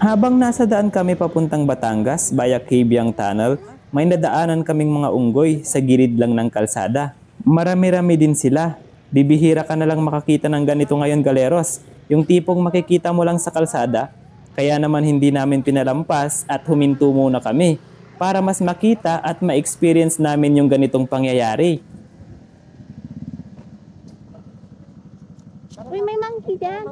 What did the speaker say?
Habang nasa daan kami papuntang Batangas via Cabiang Tunnel, may nadaanan kaming mga unggoy sa gilid lang ng kalsada. Marami-rami din sila. Bibihira ka na lang makakita ng ganito ngayon, galeros. Yung tipong makikita mo lang sa kalsada. Kaya naman hindi namin pinalampas at huminto muna kami para mas makita at ma-experience namin yung ganitong pangyayari. Uy, may monkey dyan.